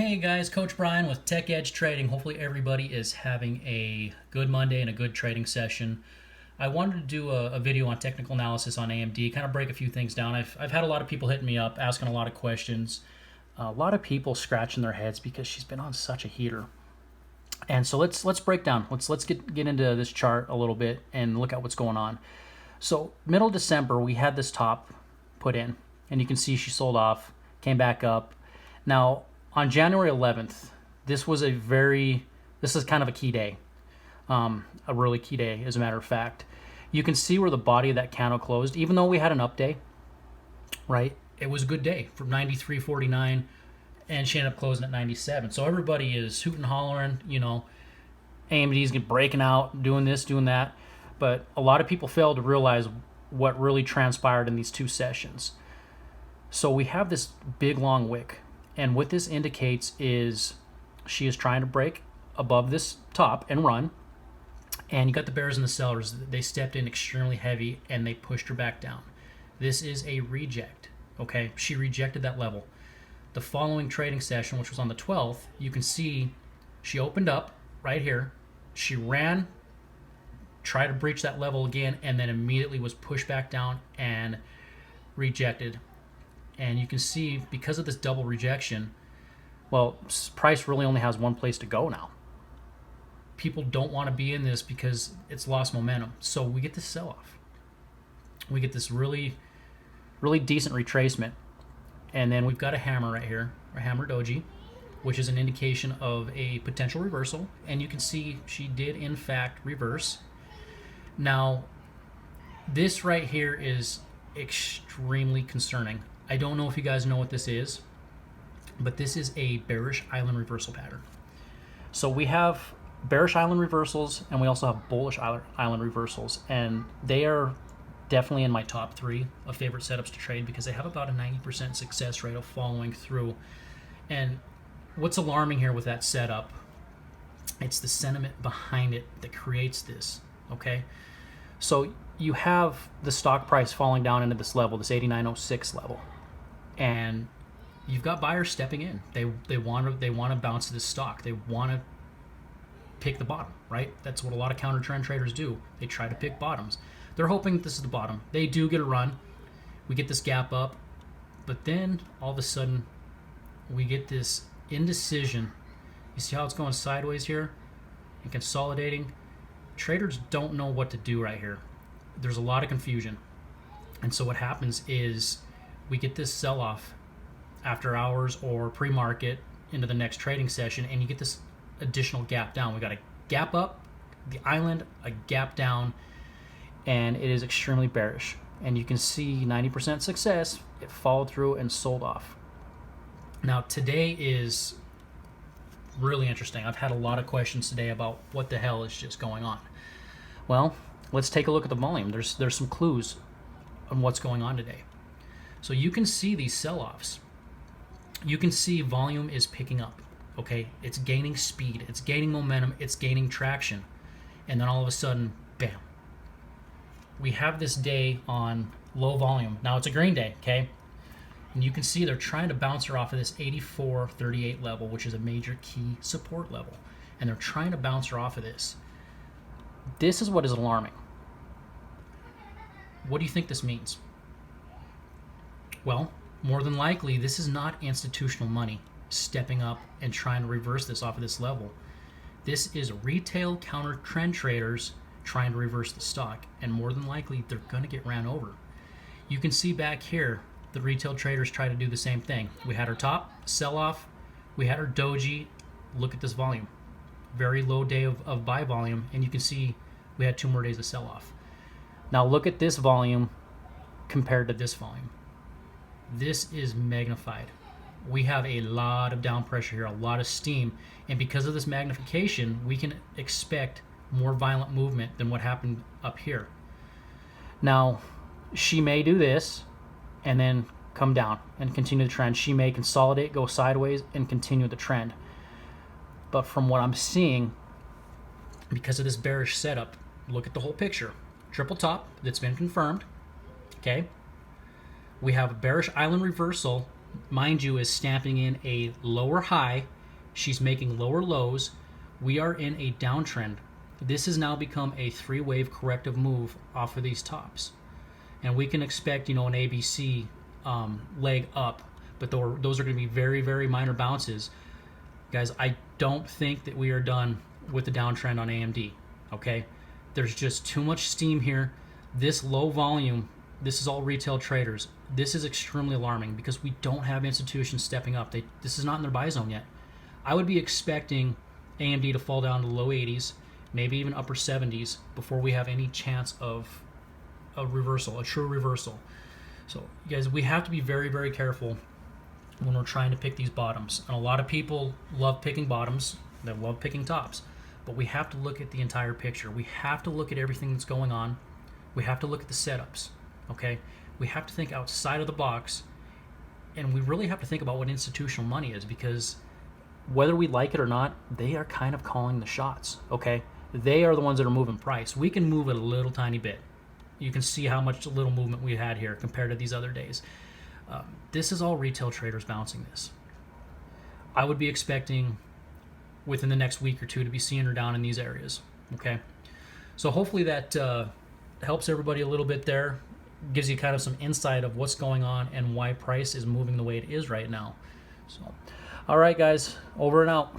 Hey guys, Coach Bryan with Tech Edge Trading. Hopefully everybody is having a good Monday and a good trading session. I wanted to do a video on technical analysis on AMD, kind of break a few things down. I've had a lot of people hitting me up, asking a lot of questions. A lot of people scratching their heads because she's been on such a heater. And so let's break down. Let's get into this chart a little bit and look at what's going on. So middle of December, we had this top put in, and you can see she sold off, came back up. Now, on January 11th, this is kind of a key day, a really key day, as a matter of fact. You can see where the body of that candle closed, even though we had an up day, right? It was a good day from 93.49, and she ended up closing at 97. So everybody is hooting and hollering, AMD's breaking out, doing this, doing that. But a lot of people fail to realize what really transpired in these two sessions. So we have this big long wick. And what this indicates is she is trying to break above this top and run. And you got the bears and the sellers. They stepped in extremely heavy and they pushed her back down. This is a reject, okay? She rejected that level. The following trading session, which was on the 12th, you can see she opened up right here. She ran, tried to breach that level again, and then immediately was pushed back down and rejected. And you can see, because of this double rejection, well, price really only has one place to go now. People don't want to be in this because it's lost momentum. So we get this sell-off. We get this really, really decent retracement. And then we've got a hammer right here, a hammer doji, which is an indication of a potential reversal. And you can see she did, in fact, reverse. Now, this right here is extremely concerning. I don't know if you guys know what this is, but this is a bearish island reversal pattern. So we have bearish island reversals, and we also have bullish island reversals, and they are definitely in my top 3 of favorite setups to trade because they have about a 90% success rate of following through. And what's alarming here with that setup, it's the sentiment behind it that creates this, okay? So you have the stock price falling down into this level, this 89.06 level, and you've got buyers stepping in. They want to bounce this stock. They want to pick the bottom, right? That's what a lot of counter trend traders do. They try to pick bottoms. They're hoping this is the bottom. They do get a run. We get this gap up, but then all of a sudden we get this indecision. You see how it's going sideways here and consolidating? Traders don't know what to do right here. There's a lot of confusion. And so what happens is we get this sell-off after hours or pre-market into the next trading session, and you get this additional gap down. We got a gap up, the island, a gap down, and it is extremely bearish. And you can see 90% success. It followed through and sold off. Now today is really interesting. I've had a lot of questions today about what the hell is just going on. Well, let's take a look at the volume. There's some clues on what's going on today. So you can see these sell-offs. You can see volume is picking up, okay? It's gaining speed, it's gaining momentum, it's gaining traction. And then all of a sudden, bam. We have this day on low volume. Now it's a green day, okay? And you can see they're trying to bounce her off of this 84.38 level, which is a major key support level. And they're trying to bounce her off of this. This is what is alarming. What do you think this means? Well, more than likely, this is not institutional money stepping up and trying to reverse this off of this level. This is retail counter trend traders trying to reverse the stock, and more than likely, they're going to get ran over. You can see back here, the retail traders try to do the same thing. We had our top sell-off, we had our doji. Look at this volume. Very low day of buy volume, and you can see we had 2 more days of sell-off. Now look at this volume compared to this volume. This is magnified. We have a lot of down pressure here, a lot of steam, and because of this magnification, we can expect more violent movement than what happened up here. Now, she may do this and then come down and continue the trend. She may consolidate, go sideways, and continue the trend. But from what I'm seeing, because of this bearish setup, look at the whole picture. Triple top that's been confirmed, okay? We have a bearish island reversal mind you, is stamping in a lower high. She's making lower lows. We are in a downtrend. This has now become a three-wave corrective move off of these tops. And we can expect, an ABC leg up, but those are going to be very, very minor bounces. Guys, I don't think that we are done with the downtrend on AMD, okay? There's just too much steam here. This low volume, this is all retail traders. This is extremely alarming because we don't have institutions stepping up. This is not in their buy zone yet. I would be expecting AMD to fall down to the low 80s, maybe even upper 70s before we have any chance of a reversal, a true reversal. So, you guys, we have to be very, very careful when we're trying to pick these bottoms. And a lot of people love picking bottoms, they love picking tops, but we have to look at the entire picture. We have to look at everything that's going on. We have to look at the setups, okay? We have to think outside of the box, and we really have to think about what institutional money is, because whether we like it or not, they are kind of calling the shots, okay? They are the ones that are moving price. We can move it a little tiny bit. You can see how much little movement we had here compared to these other days. This is all retail traders bouncing this. I would be expecting within the next week or two to be seeing her down in these areas, okay? So hopefully that helps everybody a little bit there, gives you kind of some insight of what's going on and why price is moving the way it is right now. So, all right, guys, over and out.